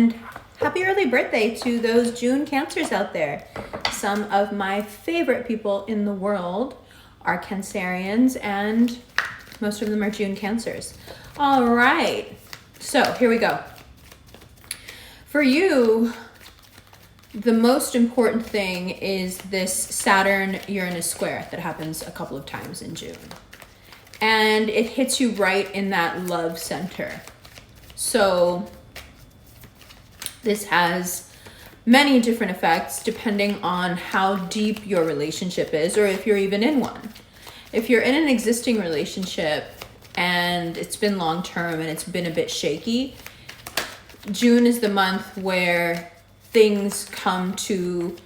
Happy early birthday to those June Cancers out there. Some of my favorite people in the world are Cancerians, and most of them are June Cancers. All right, so here we go. For you, the most important thing is this Saturn-Uranus square that happens a couple of times in June. And it hits you right in that love center. So this has many different effects depending on how deep your relationship is, or if you're even in one. If you're in an existing relationship and it's been long-term and it's been a bit shaky, June is the month where things come to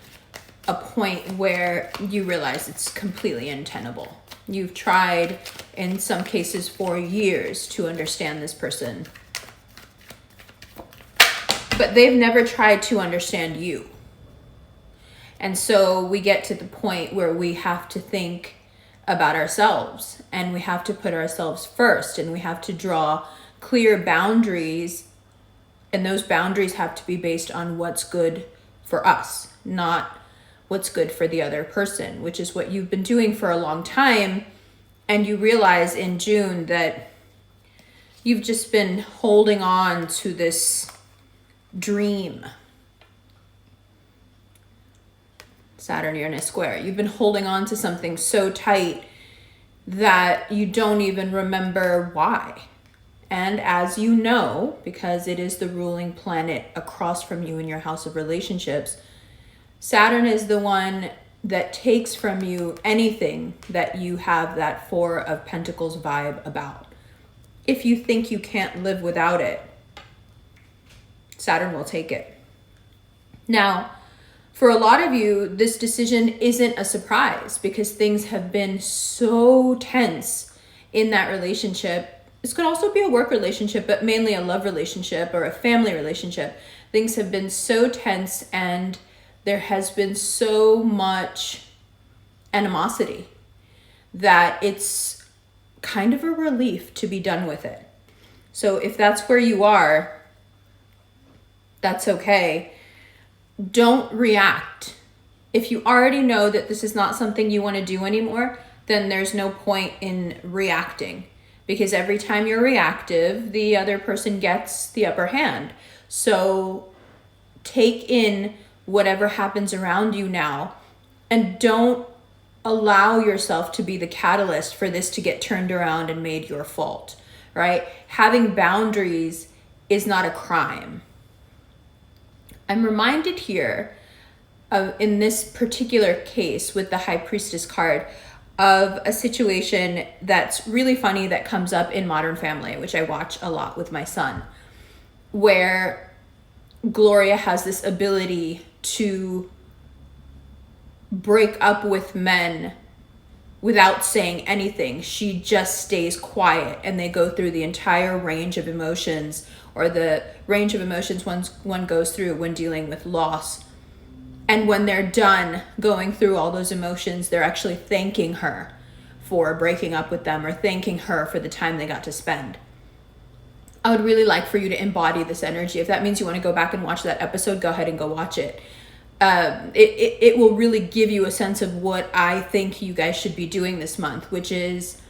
a point where you realize it's completely untenable. You've tried, in some cases, for years to understand this person, but they've never tried to understand you. And so we get to the point where we have to think about ourselves, and we have to put ourselves first, and we have to draw clear boundaries, and those boundaries have to be based on what's good for us, not what's good for the other person, which is what you've been doing for a long time. And you realize in June that you've just been holding on to this dream. Saturn-Uranus square. You've been holding on to something so tight that you don't even remember why. And as you know, because it is the ruling planet across from you in your house of relationships, Saturn is the one that takes from you anything that you have that Four of Pentacles vibe about. If you think you can't live without it, Saturn will take it. Now, for a lot of you, this decision isn't a surprise because things have been so tense in that relationship. This could also be a work relationship, but mainly a love relationship or a family relationship. Things have been so tense and there has been so much animosity that it's kind of a relief to be done with it. So if that's where you are, that's okay. Don't react. If you already know that this is not something you want to do anymore, then there's no point in reacting, because every time you're reactive, the other person gets the upper hand. So take in whatever happens around you now, and don't allow yourself to be the catalyst for this to get turned around and made your fault, right? Having boundaries is not a crime. I'm reminded here of, in this particular case with the High Priestess card, of a situation that's really funny that comes up in Modern Family, which I watch a lot with my son, where Gloria has this ability to break up with men without saying anything. She just stays quiet and they go through the entire range of emotions, or the range of emotions one goes through when dealing with loss. And when they're done going through all those emotions, they're actually thanking her for breaking up with them, or thanking her for the time they got to spend. I would really like for you to embody this energy. If that means you want to go back and watch that episode, go ahead and go watch it. It will really give you a sense of what I think you guys should be doing this month, which is,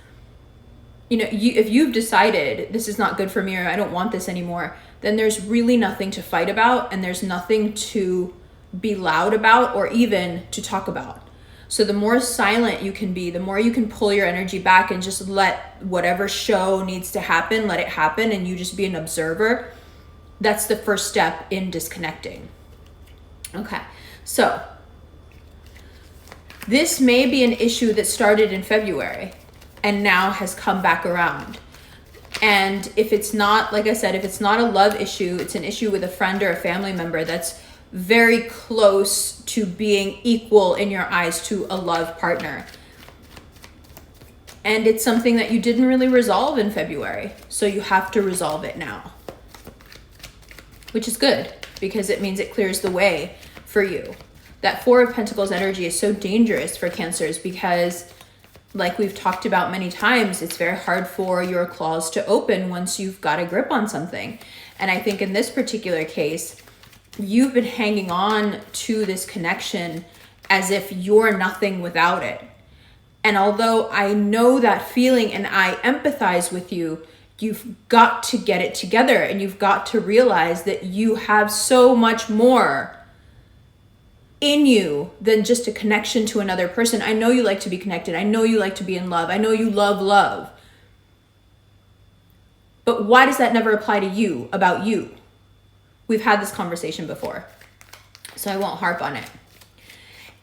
if you've decided this is not good for me, or I don't want this anymore, then there's really nothing to fight about, and there's nothing to be loud about or even to talk about. So the more silent you can be, the more you can pull your energy back and just let whatever show needs to happen, let it happen, and you just be an observer. That's the first step in disconnecting. Okay, so this may be an issue that started in February and now has come back around. And if it's not, like I said, if it's not a love issue, it's an issue with a friend or a family member that's very close to being equal in your eyes to a love partner. And it's something that you didn't really resolve in February, so you have to resolve it now. Which is good, because it means it clears the way for you. That Four of Pentacles energy is so dangerous for Cancers because, like we've talked about many times, it's very hard for your claws to open once you've got a grip on something. And I think in this particular case, you've been hanging on to this connection as if you're nothing without it. And although I know that feeling and I empathize with you, you've got to get it together, and you've got to realize that you have so much more in you than just a connection to another person. I know you like to be connected. I know you like to be in love. I know you love love. But why does that never apply to you, about you? We've had this conversation before, so I won't harp on it.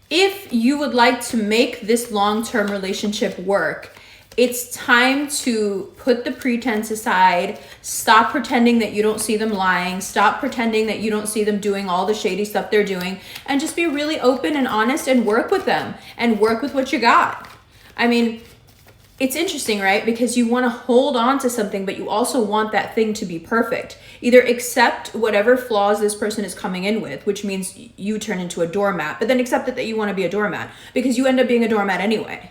If you would like to make this long-term relationship work, it's time to put the pretense aside, stop pretending that you don't see them lying, stop pretending that you don't see them doing all the shady stuff they're doing, and just be really open and honest and work with them and work with what you got. I mean, it's interesting, right? Because you want to hold on to something, but you also want that thing to be perfect. Either accept whatever flaws this person is coming in with, which means you turn into a doormat, but then accept it that you want to be a doormat, because you end up being a doormat anyway.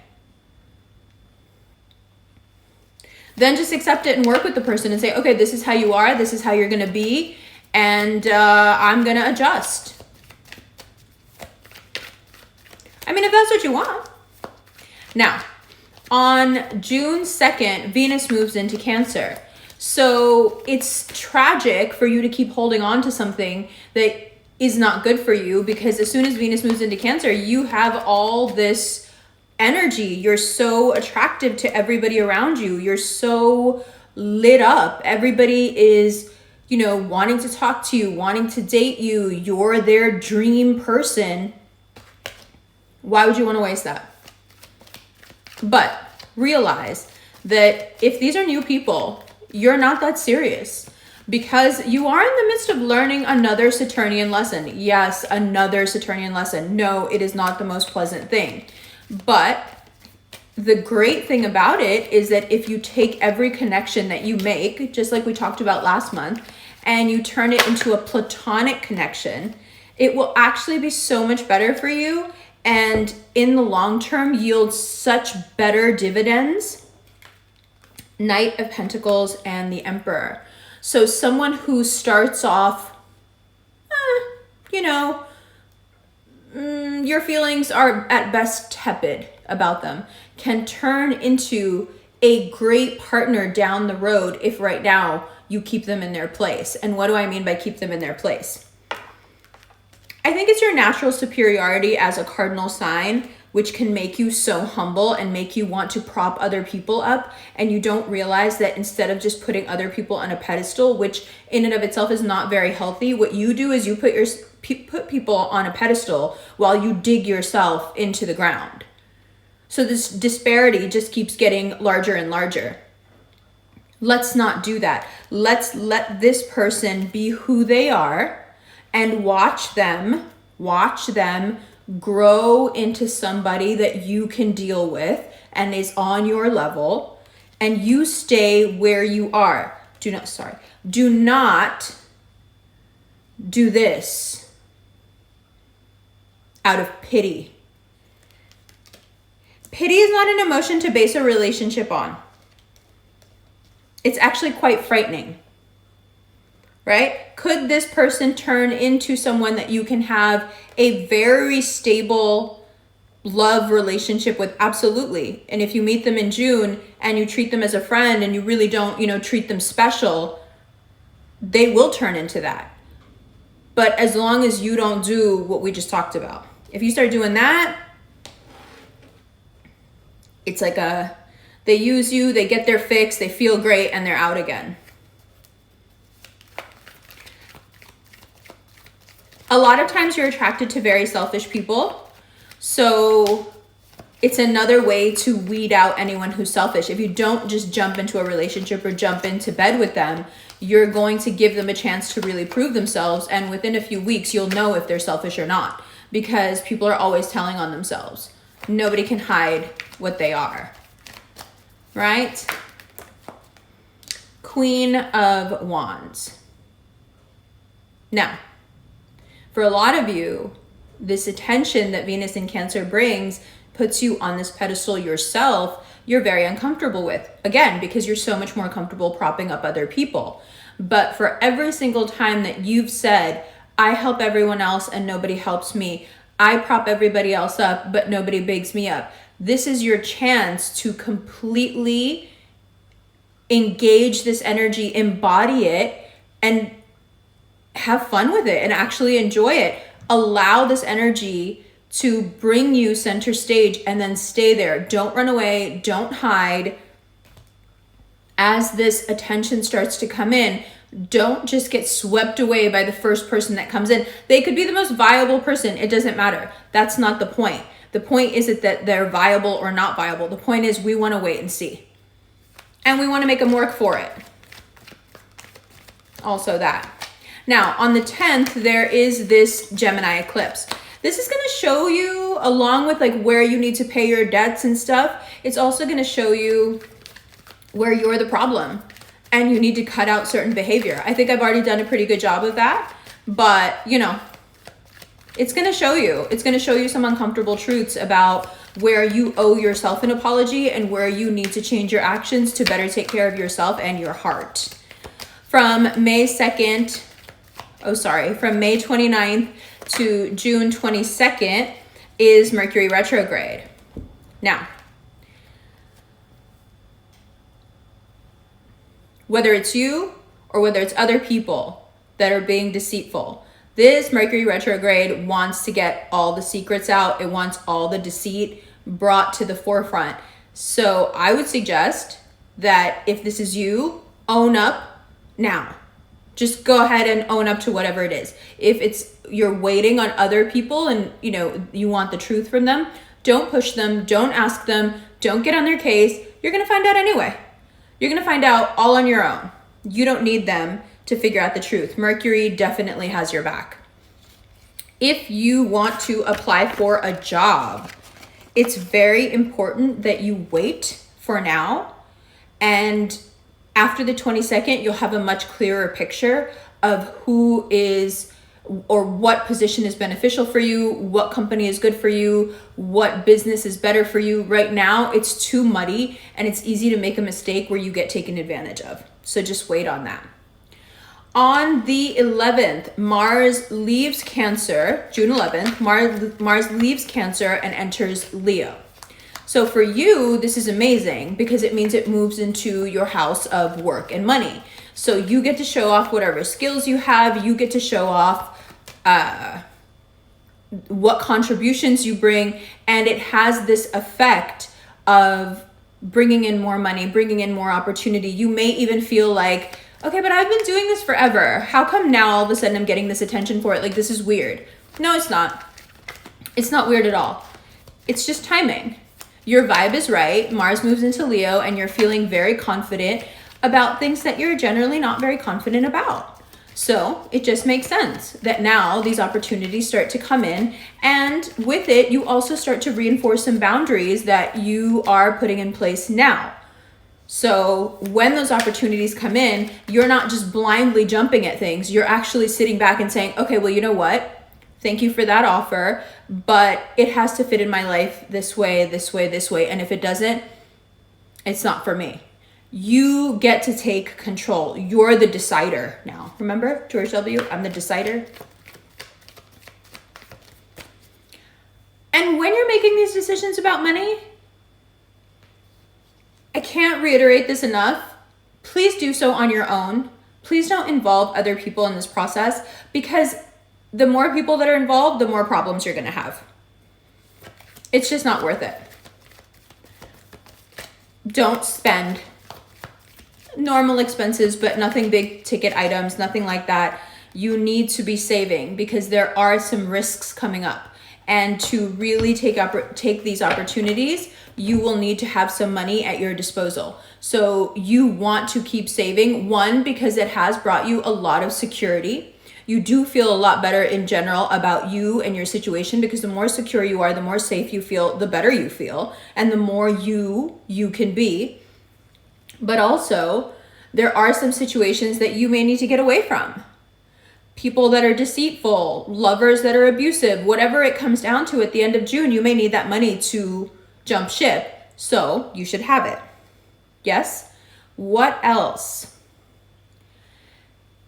Then just accept it and work with the person and say, okay, this is how you are, this is how you're going to be, and I'm going to adjust. I mean, if that's what you want. Now, on June 2nd, Venus moves into Cancer. So it's tragic for you to keep holding on to something that is not good for you, because as soon as Venus moves into Cancer, you have all this energy. You're so attractive to everybody around you. You're so lit up. Everybody is, wanting to talk to you, wanting to date you. You're their dream person. Why would you want to waste that? But realize that if these are new people, you're not that serious, because you are in the midst of learning another Saturnian lesson. Yes, another Saturnian lesson. No, it is not the most pleasant thing. But the great thing about it is that if you take every connection that you make, just like we talked about last month, and you turn it into a platonic connection, it will actually be so much better for you, and in the long term yield such better dividends. Knight of Pentacles and the Emperor. So someone who starts off, your feelings are at best tepid about them, can turn into a great partner down the road if right now you keep them in their place. And what do I mean by keep them in their place? I think it's your natural superiority as a cardinal sign, which can make you so humble and make you want to prop other people up. And you don't realize that instead of just putting other people on a pedestal, which in and of itself is not very healthy, what you do is you put people on a pedestal while you dig yourself into the ground. So this disparity just keeps getting larger and larger. Let's not do that. Let's let this person be who they are and watch them grow into somebody that you can deal with and is on your level, and you stay where you are. Do not do this out of pity. Pity is not an emotion to base a relationship on. It's actually quite frightening, right? Could this person turn into someone that you can have a very stable love relationship with? Absolutely. And if you meet them in June and you treat them as a friend and you really don't, treat them special, they will turn into that. But as long as you don't do what we just talked about. If you start doing that, it's like they use you, they get their fix, they feel great, and they're out again. A lot of times you're attracted to very selfish people. So it's another way to weed out anyone who's selfish. If you don't just jump into a relationship or jump into bed with them, you're going to give them a chance to really prove themselves. And within a few weeks, you'll know if they're selfish or not, because people are always telling on themselves. Nobody can hide what they are, right? Queen of Wands. Now, for a lot of you, this attention that Venus in Cancer brings puts you on this pedestal yourself you're very uncomfortable with. Again, because you're so much more comfortable propping up other people. But for every single time that you've said, I help everyone else and nobody helps me, I prop everybody else up, but nobody bigs me up, this is your chance to completely engage this energy, embody it, and have fun with it and actually enjoy it. Allow this energy to bring you center stage and then stay there. Don't run away. Don't hide. As this attention starts to come in, don't just get swept away by the first person that comes in. They could be the most viable person. It doesn't matter. That's not the point. The point isn't that they're viable or not viable. The point is we want to wait and see. And we want to make them work for it. Also that. Now, on the 10th, there is this Gemini eclipse. This is going to show you, along with like where you need to pay your debts and stuff, it's also going to show you where you're the problem and you need to cut out certain behavior. I think I've already done a pretty good job of that, but you know, it's going to show you. It's going to show you some uncomfortable truths about where you owe yourself an apology and where you need to change your actions to better take care of yourself and your heart. From May 29th to June 22nd is Mercury retrograde. Now, whether it's you or whether it's other people that are being deceitful, this Mercury retrograde wants to get all the secrets out. It wants all the deceit brought to the forefront. So I would suggest that if this is you, own up now. Just go ahead and own up to whatever it is. If it's you're waiting on other people and you know you want the truth from them, don't push them, don't ask them, don't get on their case. You're going to find out anyway. You're going to find out all on your own. You don't need them to figure out the truth. Mercury definitely has your back. If you want to apply for a job, it's very important that you wait for now, and after the 22nd, you'll have a much clearer picture of who is or what position is beneficial for you, what company is good for you, what business is better for you. Right now, it's too muddy and it's easy to make a mistake where you get taken advantage of. So just wait on that. On the 11th, Mars leaves Cancer, June 11th, Mars leaves Cancer and enters Leo. So for you, this is amazing because it means it moves into your house of work and money. So you get to show off whatever skills you have. You get to show off what contributions you bring. And it has this effect of bringing in more money, bringing in more opportunity. You may even feel like, okay, but I've been doing this forever. How come now all of a sudden I'm getting this attention for it? Like, this is weird. No, it's not. It's not weird at all. It's just timing. Your vibe is right. Mars moves into Leo and you're feeling very confident about things that you're generally not very confident about. So it just makes sense that now these opportunities start to come in, and with it, you also start to reinforce some boundaries that you are putting in place now. So when those opportunities come in, you're not just blindly jumping at things. You're actually sitting back and saying, okay, well, you know what? Thank you for that offer, but it has to fit in my life this way, this way, this way. And if it doesn't, it's not for me. You get to take control. You're the decider now. Remember, George W., I'm the decider. And when you're making these decisions about money, I can't reiterate this enough. Please do so on your own. Please don't involve other people in this process, because the more people that are involved, the more problems you're going to have. It's just not worth it. Don't spend normal expenses, but nothing big ticket items, nothing like that. You need to be saving because there are some risks coming up. And to really take these opportunities, you will need to have some money at your disposal. So you want to keep saving, one, because it has brought you a lot of security. You do feel a lot better in general about you and your situation, because the more secure you are, the more safe you feel, the better you feel, and the more you can be. But also, there are some situations that you may need to get away from. People that are deceitful, lovers that are abusive, whatever it comes down to at the end of June, you may need that money to jump ship. So you should have it. Yes? What else?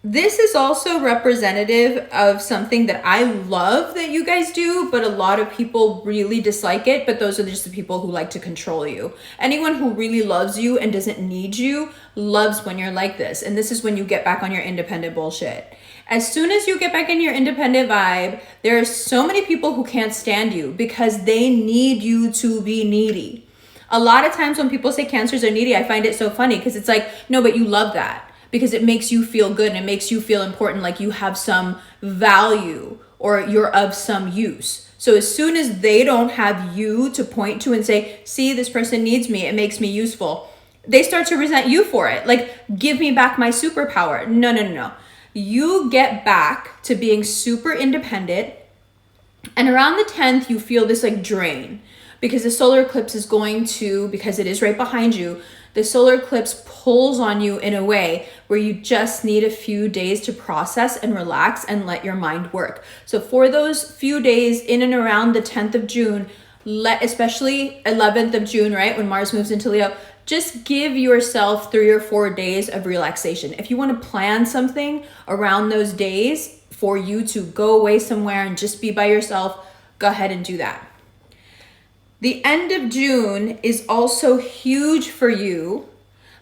This is also representative of something that I love that you guys do, but a lot of people really dislike it, but those are just the people who like to control you. Anyone who really loves you and doesn't need you loves when you're like this. And this is when you get back on your independent bullshit. As soon as you get back in your independent vibe, there are so many people who can't stand you because they need you to be needy. A lot of times when people say Cancers are needy, I find it so funny because it's like, no, but you love that. Because it makes you feel good and it makes you feel important, like you have some value or you're of some use. So as soon as they don't have you to point to and say, see, this person needs me, it makes me useful, they start to resent you for it. Like, give me back my superpower. No. You get back to being super independent. And around the 10th, you feel this like drain because the solar eclipse is going to, because it is right behind you, the solar eclipse pulls on you in a way where you just need a few days to process and relax and let your mind work. So for those few days in and around the 10th of June, especially 11th of June, right, when Mars moves into Leo, just give yourself 3 or 4 days of relaxation. If you want to plan something around those days for you to go away somewhere and just be by yourself, go ahead and do that. The end of June is also huge for you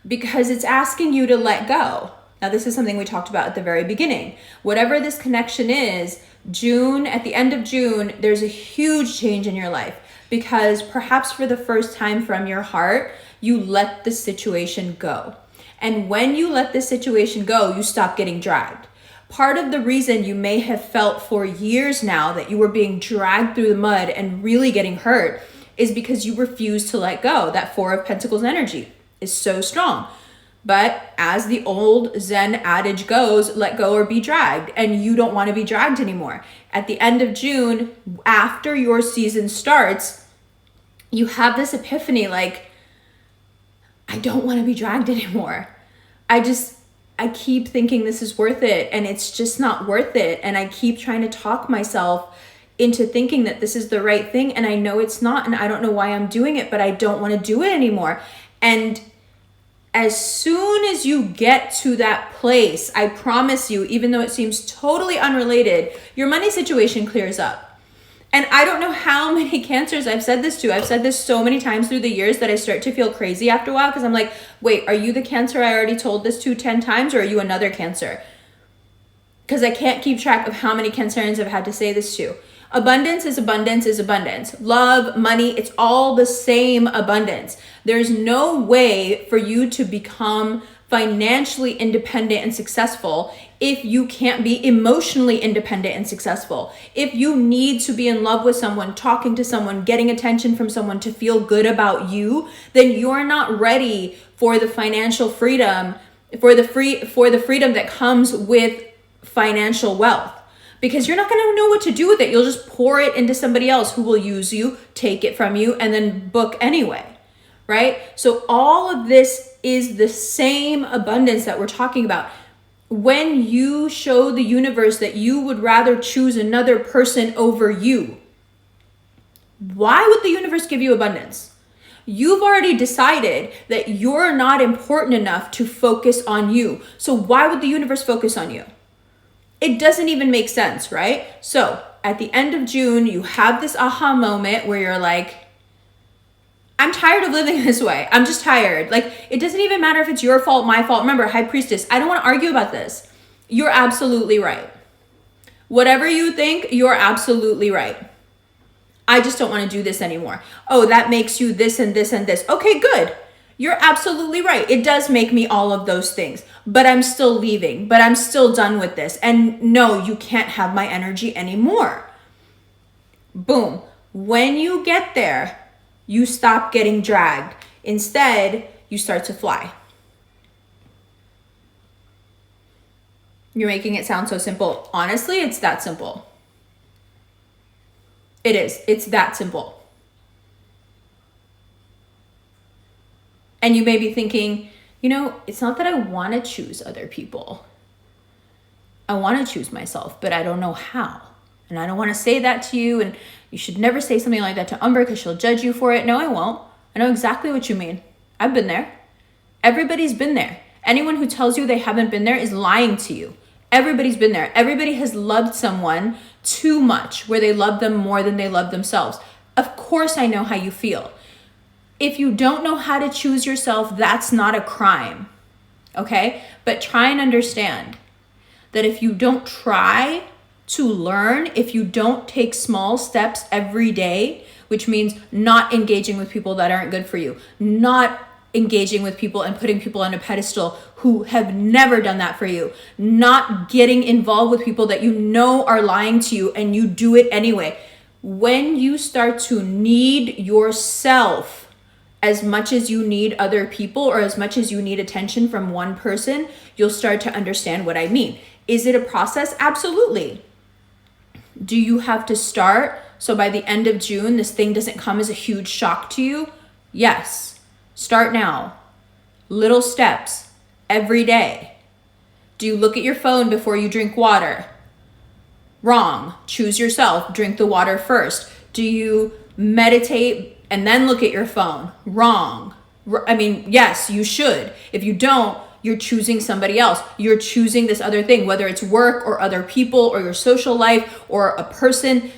because it's asking you to let go. Now, this is something we talked about at the very beginning. Whatever this connection is, June, at the end of June, there's a huge change in your life because perhaps for the first time from your heart, you let the situation go. And when you let the situation go, you stop getting dragged. Part of the reason you may have felt for years now that you were being dragged through the mud and really getting hurt is because you refuse to let go. That 4 of Pentacles energy is so strong. But as the old Zen adage goes, let go or be dragged. And you don't want to be dragged anymore. At the end of June, after your season starts, you have this epiphany like, I don't want to be dragged anymore. I keep thinking this is worth it and it's just not worth it. And I keep trying to talk myself into thinking that this is the right thing. And I know it's not. And I don't know why I'm doing it, but I don't want to do it anymore. And as soon as you get to that place, I promise you, even though it seems totally unrelated, your money situation clears up. And I don't know how many Cancers I've said this to. I've said this so many times through the years that I start to feel crazy after a while because I'm like, wait, are you the Cancer I already told this to 10 times or are you another Cancer? Because I can't keep track of how many Cancerians I've had to say this to. Abundance is abundance is abundance. Love, money, it's all the same abundance. There's no way for you to become financially independent and successful if you can't be emotionally independent and successful. If you need to be in love with someone, talking to someone, getting attention from someone to feel good about you, then you're not ready for the financial freedom, for the freedom that comes with financial wealth. Because you're not going to know what to do with it. You'll just pour it into somebody else who will use you, take it from you, and then book anyway, right? So all of this is the same abundance that we're talking about. When you show the universe that you would rather choose another person over you, why would the universe give you abundance? You've already decided that you're not important enough to focus on you. So why would the universe focus on you? It doesn't even make sense, right? So at the end of June, you have this aha moment where you're like, I'm tired of living this way. I'm just tired. Like, it doesn't even matter if it's your fault, my fault. Remember, High Priestess, I don't want to argue about this. You're absolutely right. Whatever you think, you're absolutely right. I just don't want to do this anymore. Oh, that makes you this and this and this. Okay, good. You're absolutely right. It does make me all of those things, but I'm still leaving, but I'm still done with this. And no, you can't have my energy anymore. Boom. When you get there, you stop getting dragged. Instead, you start to fly. You're making it sound so simple. Honestly, it's that simple. It is. It's that simple. And you may be thinking, it's not that I want to choose other people. I want to choose myself, but I don't know how. And I don't want to say that to you. And you should never say something like that to Umber because she'll judge you for it. No, I won't. I know exactly what you mean. I've been there. Everybody's been there. Anyone who tells you they haven't been there is lying to you. Everybody's been there. Everybody has loved someone too much, where they love them more than they love themselves. Of course, I know how you feel. If you don't know how to choose yourself, that's not a crime, okay? But try and understand that if you don't try to learn, if you don't take small steps every day, which means not engaging with people that aren't good for you, not engaging with people and putting people on a pedestal who have never done that for you, not getting involved with people that you know are lying to you and you do it anyway. When you start to need yourself as much as you need other people, or as much as you need attention from one person, you'll start to understand what I mean. Is it a process? Absolutely. Do you have to start so by the end of June, this thing doesn't come as a huge shock to you? Yes. Start now. Little steps every day. Do you look at your phone before you drink water? Wrong. Choose yourself. Drink the water first. Do you meditate and then look at your phone? Wrong. I mean, yes, you should. If you don't, you're choosing somebody else. You're choosing this other thing, whether it's work or other people or your social life or a person.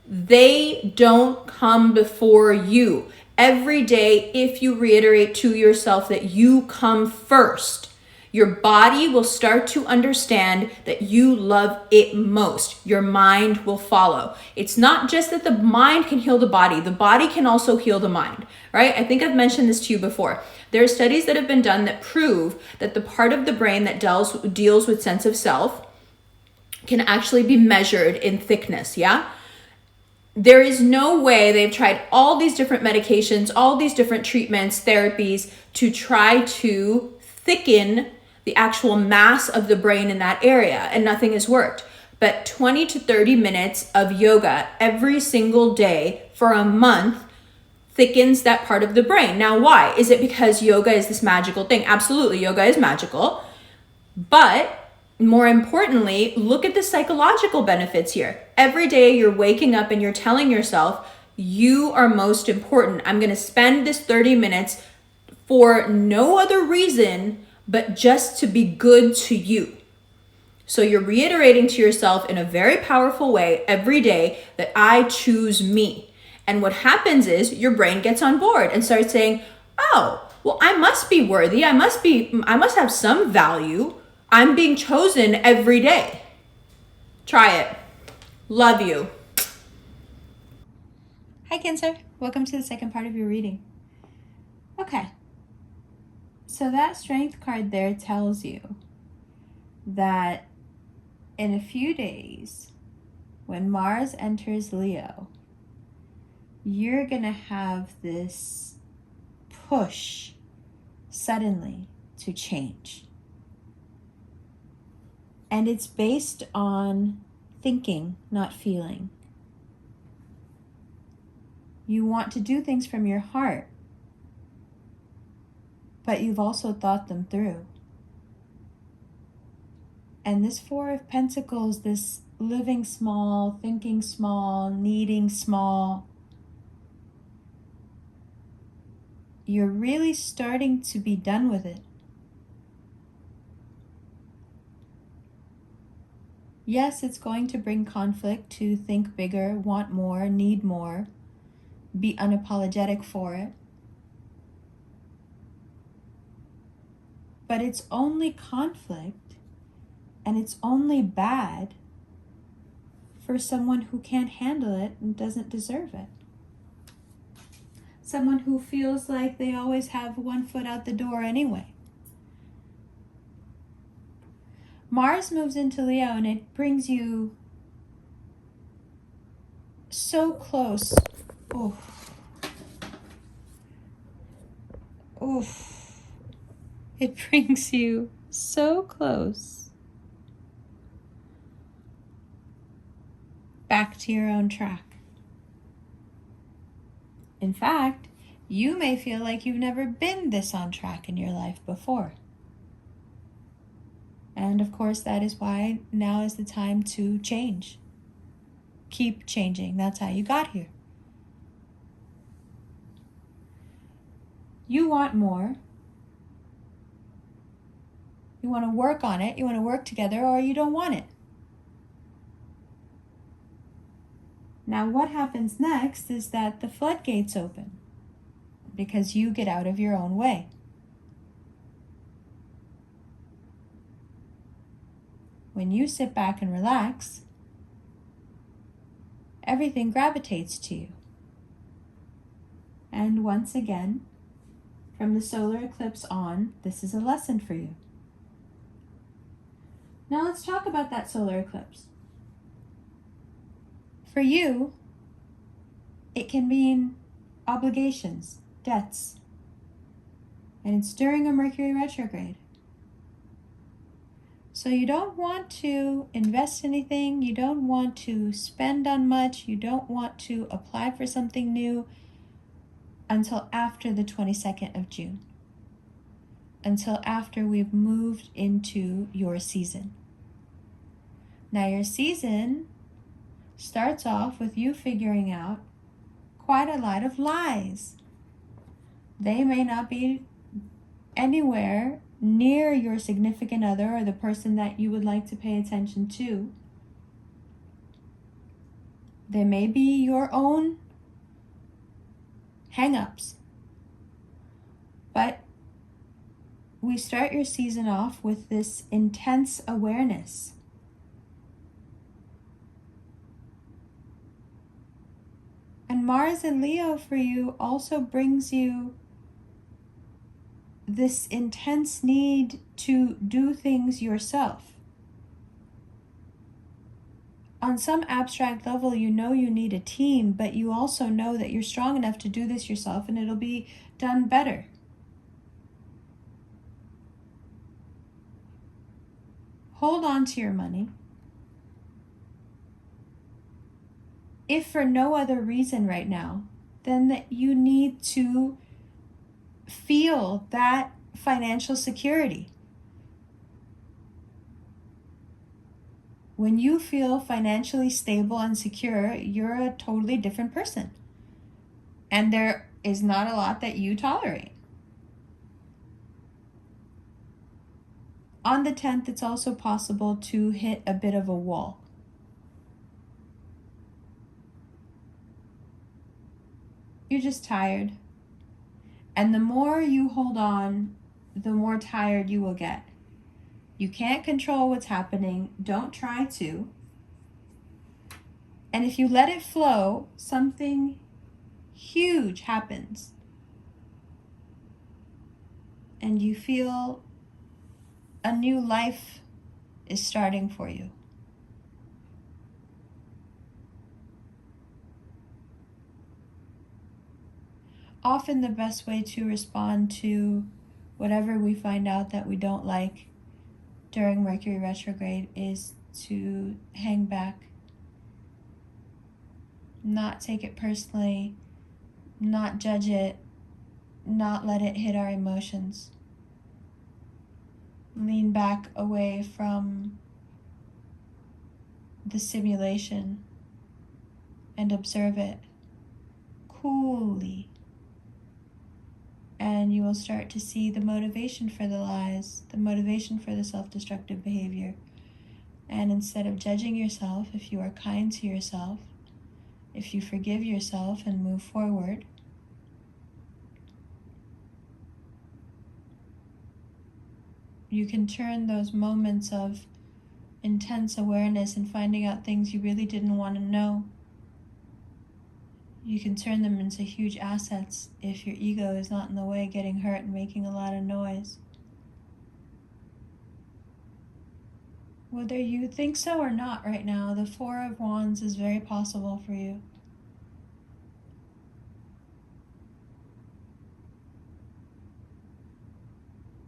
They don't come before you. Every day, if you reiterate to yourself that you come first, your body will start to understand that you love it most. Your mind will follow. It's not just that the mind can heal the body can also heal the mind, right? I think I've mentioned this to you before. There are studies that have been done that prove that the part of the brain that deals with sense of self can actually be measured in thickness, yeah? There is no way, they've tried all these different medications, all these different treatments, therapies to try to thicken the actual mass of the brain in that area, and nothing has worked. But 20 to 30 minutes of yoga every single day for a month thickens that part of the brain. Now, why? Is it because yoga is this magical thing? Absolutely, yoga is magical. But more importantly, look at the psychological benefits here. Every day you're waking up and you're telling yourself, you are most important. I'm going to spend this 30 minutes for no other reason but just to be good to you. So you're reiterating to yourself in a very powerful way every day that I choose me. And what happens is your brain gets on board and starts saying, oh, well, I must be worthy. I must have some value. I'm being chosen every day. Try it. Love you. Hi, Cancer. Welcome to the second part of your reading. Okay. So that Strength card there tells you that in a few days, when Mars enters Leo, you're going to have this push suddenly to change. And it's based on thinking, not feeling. You want to do things from your heart, but you've also thought them through. And this Four of Pentacles, this living small, thinking small, needing small, you're really starting to be done with it. Yes, it's going to bring conflict to think bigger, want more, need more, be unapologetic for it. But it's only conflict, and it's only bad for someone who can't handle it and doesn't deserve it. Someone who feels like they always have one foot out the door anyway. Mars moves into Leo and it brings you so close. Oof. Oof. It brings you so close back to your own track. In fact, you may feel like you've never been this on track in your life before. And of course, that is why now is the time to change. Keep changing. That's how you got here. You want more. You want to work on it, you want to work together, or you don't want it. Now, what happens next is that the floodgates open because you get out of your own way. When you sit back and relax, everything gravitates to you. And once again, from the solar eclipse on, this is a lesson for you. Now let's talk about that solar eclipse. For you, it can mean obligations, debts, and it's during a Mercury retrograde. So you don't want to invest anything, you don't want to spend on much, you don't want to apply for something new until after the 22nd of June. Until after we've moved into your season. Now your season starts off with you figuring out quite a lot of lies. They may not be anywhere near your significant other or the person that you would like to pay attention to. They may be your own hang-ups. But we start your season off with this intense awareness. And Mars in Leo for you also brings you this intense need to do things yourself. On some abstract level, you know you need a team, but you also know that you're strong enough to do this yourself and it'll be done better. Hold on to your money. If for no other reason right now, then that you need to feel that financial security. When you feel financially stable and secure, you're a totally different person. And there is not a lot that you tolerate. On the 10th, it's also possible to hit a bit of a wall. You're just tired. And the more you hold on, the more tired you will get. You can't control what's happening. Don't try to. And if you let it flow, something huge happens. And you feel a new life is starting for you. Often the best way to respond to whatever we find out that we don't like during Mercury retrograde is to hang back, not take it personally, not judge it, not let it hit our emotions. Lean back away from the simulation and observe it coolly. And you will start to see the motivation for the lies, the motivation for the self-destructive behavior. And instead of judging yourself, if you are kind to yourself, if you forgive yourself and move forward, you can turn those moments of intense awareness and finding out things you really didn't want to know. You can turn them into huge assets if your ego is not in the way, getting hurt and making a lot of noise. Whether you think so or not right now, the Four of Wands is very possible for you.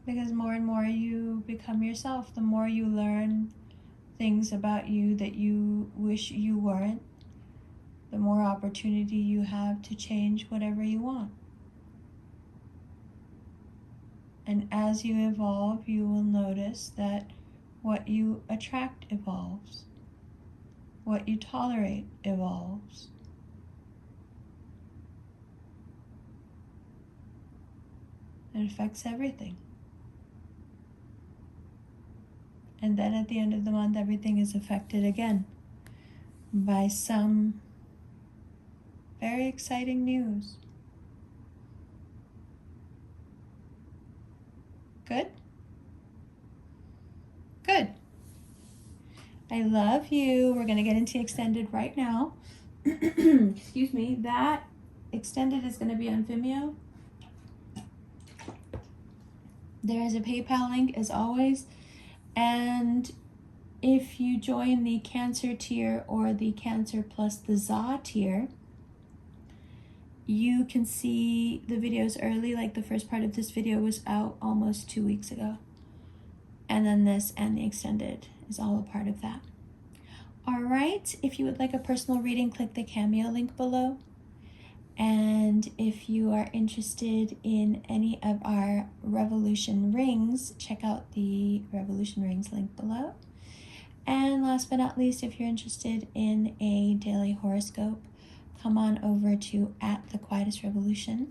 Because more and more you become yourself, the more you learn things about you that you wish you weren't, the more opportunity you have to change whatever you want. And as you evolve, you will notice that what you attract evolves. What you tolerate evolves. It affects everything. And then at the end of the month, everything is affected again by some very exciting news. Good? Good. I love you. We're going to get into extended right now. Excuse me. That extended is going to be on Vimeo. There is a PayPal link as always. And if you join the Cancer tier or the Cancer plus the ZA tier, you can see the videos early. Like the first part of this video was out almost 2 weeks ago. And then this and the extended is all a part of that. All right, if you would like a personal reading, click the Cameo link below. And if you are interested in any of our Revolution rings, check out the Revolution rings link below. And last but not least, if you're interested in a daily horoscope, come on over to @thequietestrevolution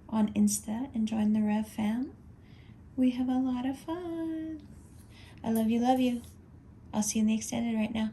on Insta and join the Rev fam. We have a lot of fun. I love you, love you. I'll see you in the extended right now.